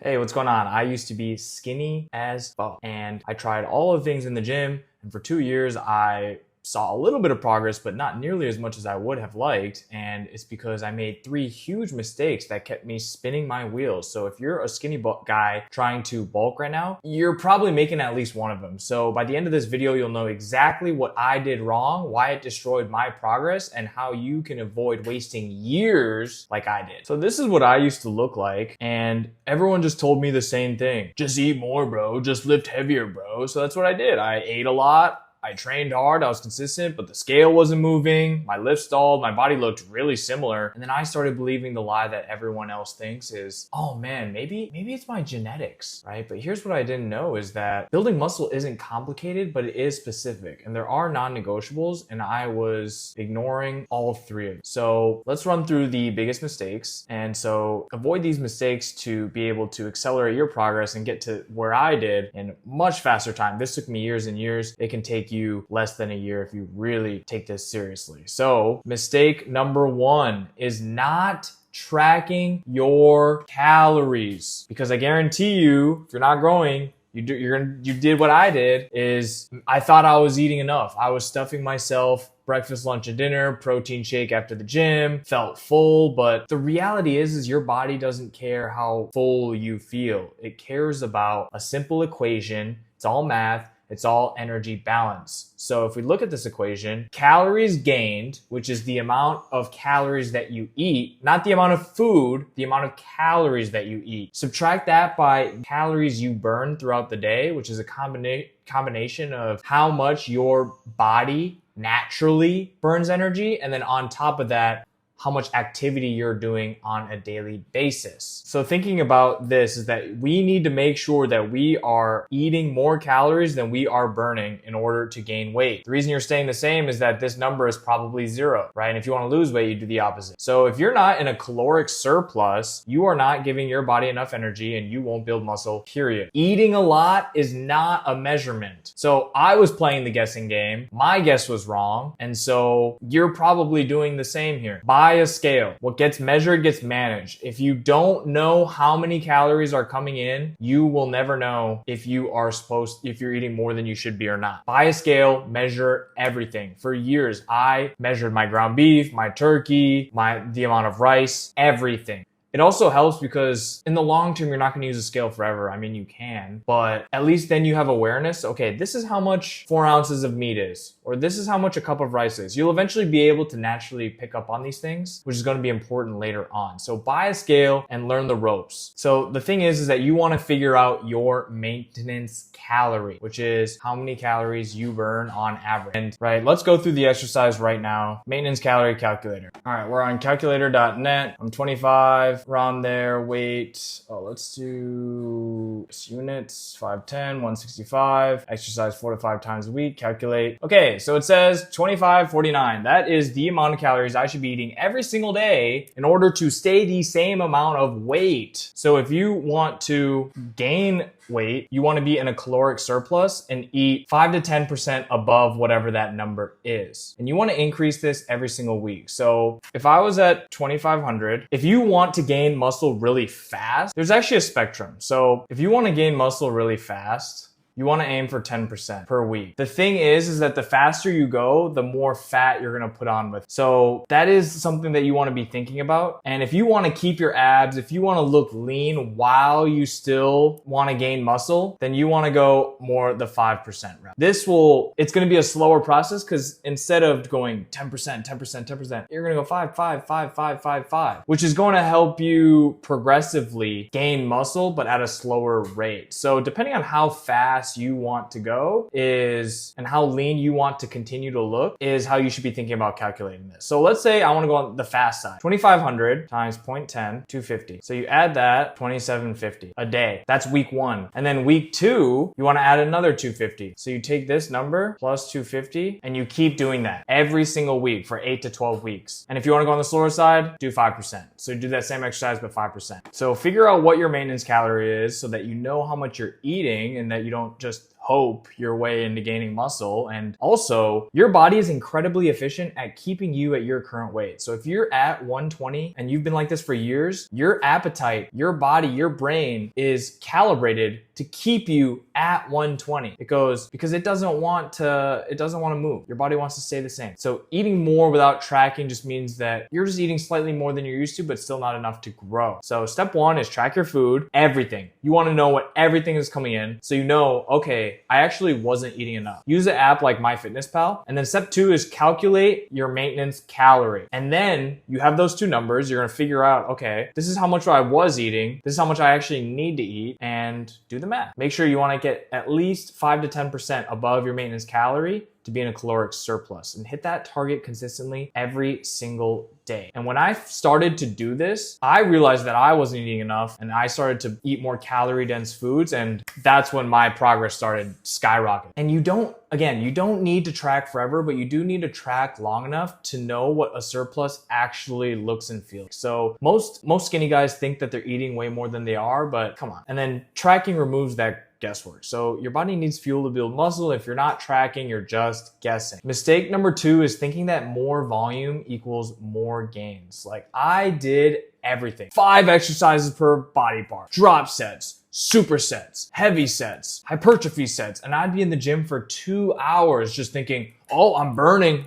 Hey, what's going on? I used to be skinny as fuck and I tried all of the things in the gym, and for 2 years I saw a little bit of progress, but not nearly as much as I would have liked. And it's because I made three huge mistakes that kept me spinning my wheels. So if you're a skinny guy trying to bulk right now, you're probably making at least one of them. So by the end of this video, you'll know exactly what I did wrong, why it destroyed my progress, and how you can avoid wasting years like I did. So this is what I used to look like, and everyone just told me the same thing. Just eat more, bro. Just lift heavier, bro. So that's what I did. I ate a lot. I trained hard, I was consistent, but the scale wasn't moving, my lift stalled, my body looked really similar. And then I started believing the lie that everyone else thinks is, oh man, maybe it's my genetics, right? But here's what I didn't know is that building muscle isn't complicated, but it is specific. And there are non-negotiables, and I was ignoring all three of them. So let's run through the biggest mistakes. And so avoid these mistakes to be able to accelerate your progress and get to where I did in much faster time. This took me years and years. It can take you less than a year if you really take this seriously. So mistake number one is not tracking your calories, because I guarantee you, if you're not growing, you did what I did. Is I thought I was eating enough. I was stuffing myself breakfast, lunch, and dinner, protein shake after the gym, felt full. But the reality is your body doesn't care how full you feel. It cares about a simple equation. It's all math. It's all energy balance. So if we look at this equation, calories gained, which is the amount of calories that you eat, not the amount of food, the amount of calories that you eat. Subtract that by calories you burn throughout the day, which is a combination of how much your body naturally burns energy, and then on top of that, how much activity you're doing on a daily basis. So thinking about this is that we need to make sure that we are eating more calories than we are burning in order to gain weight. The reason you're staying the same is that this number is probably zero, right? And if you want to lose weight, you do the opposite. So if you're not in a caloric surplus, you are not giving your body enough energy and you won't build muscle, period. Eating a lot is not a measurement. So I was playing the guessing game. My guess was wrong. And so you're probably doing the same here. Buy a scale. What gets measured gets managed. If you don't know how many calories are coming in, you will never know if you're eating more than you should be or not. Buy a scale, measure everything. For years, I measured my ground beef, my turkey, the amount of rice, everything. It also helps because in the long term, you're not going to use a scale forever. I mean, you can, but at least then you have awareness. Okay, this is how much 4 ounces of meat is, or this is how much a cup of rice is. You'll eventually be able to naturally pick up on these things, which is going to be important later on. So buy a scale and learn the ropes. So the thing is that you want to figure out your maintenance calorie, which is how many calories you burn on average. And right, let's go through the exercise right now. Maintenance calorie calculator. All right, we're on calculator.net. I'm 25. Around there, weight, let's do units, 5'10", 165, exercise 4 to 5 times a week, calculate. Okay, so it says 2549. That is the amount of calories I should be eating every single day in order to stay the same amount of weight. So if you want to gain weight, you want to be in a caloric surplus and eat 5 to 10% above whatever that number is. And you want to increase this every single week. So if I was at 2,500, if you want to gain muscle really fast, there's actually a spectrum. So if you want to gain muscle really fast, you want to aim for 10% per week. The thing is that the faster you go, the more fat you're going to put on with. So that is something that you want to be thinking about. And if you want to keep your abs, if you want to look lean while you still want to gain muscle, then you want to go more the 5% route. It's going to be a slower process because instead of going 10%, 10%, 10%, you're going to go 5, 5, 5, 5, 5, 5, which is going to help you progressively gain muscle, but at a slower rate. So depending on how fast you want to go and how lean you want to continue to look is how you should be thinking about calculating this. So let's say I want to go on the fast side. 2,500 times 0.10, 250. So you add that, 2,750 a day. That's week 1. And then week 2, you want to add another 250. So you take this number plus 250 and you keep doing that every single week for 8 to 12 weeks. And if you want to go on the slower side, do 5%. So do that same exercise, but 5%. So figure out what your maintenance calorie is so that you know how much you're eating and that you don't just hope your way into gaining muscle. And also, your body is incredibly efficient at keeping you at your current weight. So if you're at 120 and you've been like this for years, your appetite, your body, your brain is calibrated to keep you at 120. It goes because it doesn't want to move. Your body wants to stay the same. So eating more without tracking just means that you're just eating slightly more than you're used to, but still not enough to grow. So step one is track your food, everything. You want to know what everything is coming in. So you know, okay, I actually wasn't eating enough. Use an app like MyFitnessPal. And then step two is calculate your maintenance calorie. And then you have those two numbers. You're going to figure out, okay, this is how much I was eating. This is how much I actually need to eat, and do the math. Make sure you want to get at least 5 to 10% above your maintenance calorie to be in a caloric surplus, and hit that target consistently every single day. And when I started to do this, I realized that I wasn't eating enough, and I started to eat more calorie dense foods, and that's when my progress started skyrocketing. And you don't need to track forever, but you do need to track long enough to know what a surplus actually looks and feels. So most skinny guys think that they're eating way more than they are, but come on. And then tracking removes that guesswork. So your body needs fuel to build muscle. If you're not tracking, you're just guessing. Mistake number two is thinking that more volume equals more gains. Like I did everything. 5 exercises per body part, drop sets, supersets, heavy sets, hypertrophy sets. And I'd be in the gym for 2 hours just thinking, oh, I'm burning.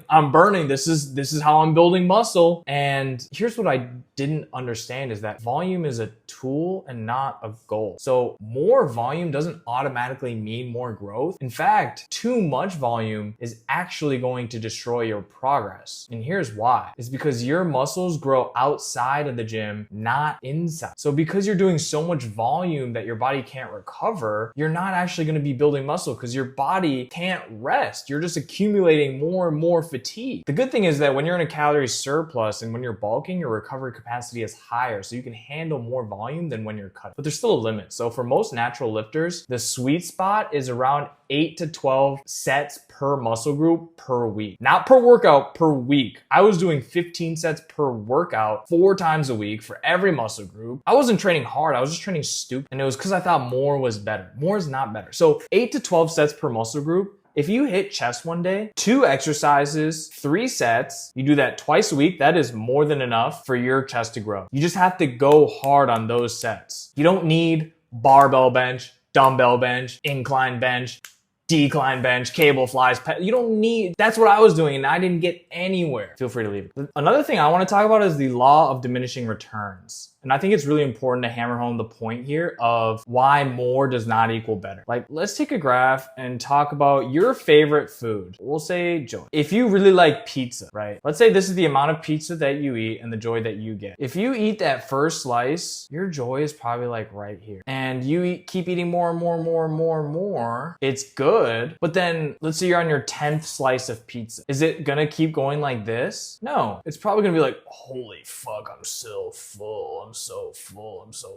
This is how I'm building muscle. And here's what I didn't understand is that volume is a tool and not a goal. So more volume doesn't automatically mean more growth. In fact, too much volume is actually going to destroy your progress. And here's why. It's because your muscles grow outside of the gym, not inside. So because you're doing so much volume that your body can't recover, you're not actually going to be building muscle because your body can't rest. You're just accumulating more and more fatigue. The good thing is that when you're in a calorie surplus and when you're bulking, your recovery capacity is higher, so you can handle more volume than when you're cutting. But there's still a limit. So for most natural lifters, the sweet spot is around 8 to 12 sets per muscle group per week. Not per workout, per week. I was doing 15 sets per workout 4 times a week for every muscle group. I wasn't training hard, I was just training stupid. And it was because I thought more was better. More is not better. So 8 to 12 sets per muscle group. If you hit chest one day, 2 exercises, 3 sets, you do that twice a week, that is more than enough for your chest to grow. You just have to go hard on those sets. You don't need barbell bench, dumbbell bench, incline bench, decline bench, cable flies. You don't need, that's what I was doing and I didn't get anywhere. Feel free to leave it. Another thing I want to talk about is the law of diminishing returns. And I think it's really important to hammer home the point here of why more does not equal better. Like, let's take a graph and talk about your favorite food. We'll say joy. If you really like pizza, right? Let's say this is the amount of pizza that you eat and the joy that you get. If you eat that first slice, your joy is probably like right here. And you keep eating more and more and more and more and more. It's good. But then let's say you're on your 10th slice of pizza. Is it gonna keep going like this? No. It's probably gonna be like, holy fuck, I'm so full. I'm so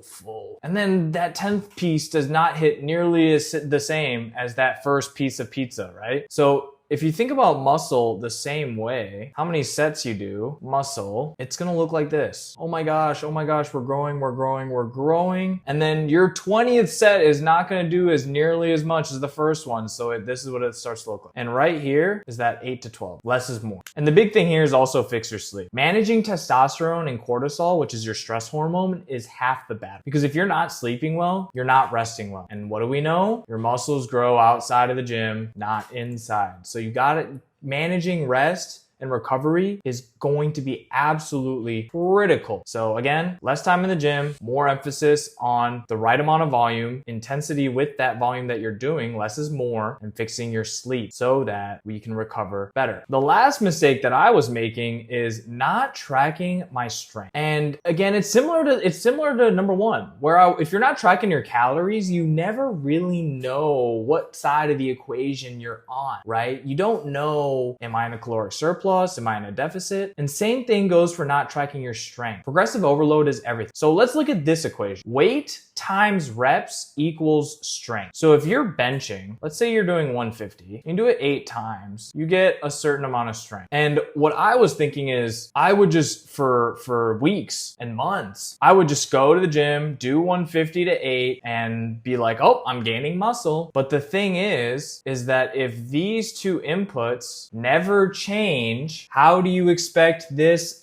full. And then that 10th piece does not hit nearly the same as that first piece of pizza, right? So if you think about muscle the same way, how many sets you do, muscle, it's gonna look like this. Oh my gosh, we're growing. And then your 20th set is not gonna do as nearly as much as the first one. So this is what it starts to look like. And right here is that 8 to 12. Less is more. And the big thing here is also fix your sleep. Managing testosterone and cortisol, which is your stress hormone, is half the battle. Because if you're not sleeping well, you're not resting well. And what do we know? Your muscles grow outside of the gym, not inside. So you got it. Managing rest and recovery is going to be absolutely critical. So again, less time in the gym, more emphasis on the right amount of volume, intensity with that volume that you're doing, less is more, and fixing your sleep so that we can recover better. The last mistake that I was making is not tracking my strength. And again, it's similar to number one, where if you're not tracking your calories, you never really know what side of the equation you're on, right? You don't know, am I in a caloric surplus? surplus? Am I in a deficit? And same thing goes for not tracking your strength. Progressive overload is everything. So let's look at this equation. Weight times reps equals strength. So if you're benching, let's say you're doing 150, you can do it 8 times, you get a certain amount of strength. And what I was thinking is I would just, for weeks and months, I would just go to the gym, do 150 to 8 and be like, oh, I'm gaining muscle. But the thing is that if these two inputs never change, how do you expect this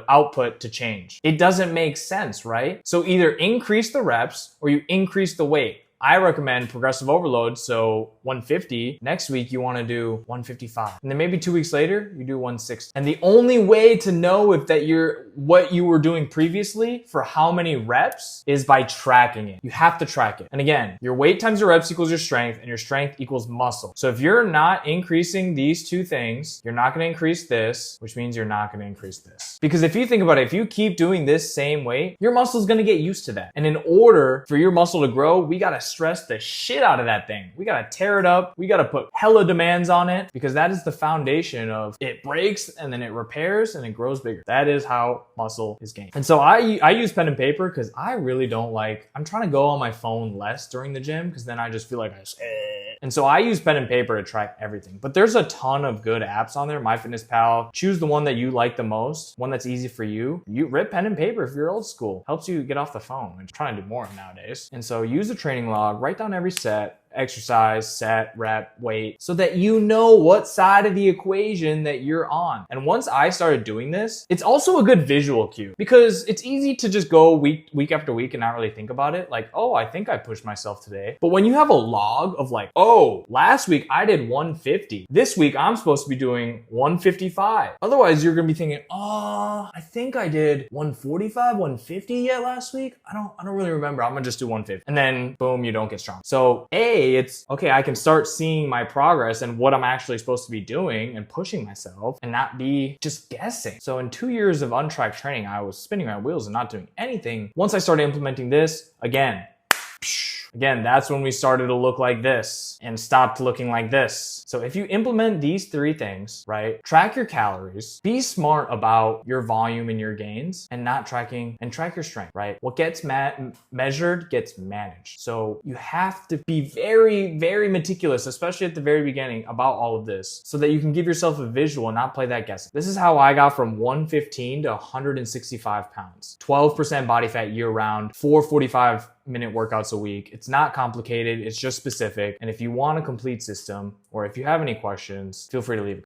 output to change? It doesn't make sense, right? So either increase the reps or you increase the weight. I recommend progressive overload. So 150, next week you want to do 155. And then maybe 2 weeks later, you do 160. And the only way to know if that what you were doing previously for how many reps is by tracking it. You have to track it. And again, your weight times your reps equals your strength, and your strength equals muscle. So if you're not increasing these two things, you're not going to increase this, which means you're not going to increase this. Because if you think about it, if you keep doing this same weight, your muscle is going to get used to that. And in order for your muscle to grow, we got to stress the shit out of that thing. We got to tear it up. We got to put hella demands on it, because that is the foundation of it breaks and then it repairs and it grows bigger. That is how muscle is gained. And so I use pen and paper because I really don't like, I'm trying to go on my phone less during the gym because then I just feel like and so I use pen and paper to track everything. But there's a ton of good apps on there. MyFitnessPal. Choose the one that you like the most, one that's easy for you. You rip pen and paper if you're old school. Helps you get off the phone. I'm trying to do more nowadays. And so use a training log, write down every set, exercise, set, rep, weight, so that you know what side of the equation that you're on. And once I started doing this, it's also a good visual cue, because it's easy to just go week after week and not really think about it. Like, oh, I think I pushed myself today. But when you have a log of like, oh, last week I did 150. This week I'm supposed to be doing 155. Otherwise, you're gonna be thinking, oh, I think I did 145, 150 yet last week. I don't really remember. I'm gonna just do 150. And then boom, you don't get strong. So it's okay, I can start seeing my progress and what I'm actually supposed to be doing and pushing myself and not be just guessing. So in 2 years of untracked training, I was spinning my wheels and not doing anything. Once I started implementing this, again, that's when we started to look like this and stopped looking like this. So if you implement these 3 things, right? Track your calories, be smart about your volume and your gains, and not tracking, and track your strength, right? What gets measured gets managed. So you have to be very, very meticulous, especially at the very beginning, about all of this, so that you can give yourself a visual and not play that guessing. This is how I got from 115 to 165 pounds, 12% body fat year round, 4 45-minute workouts a week. It's not complicated. It's just specific. And if you want a complete system, or if you have any questions, feel free to leave a comment.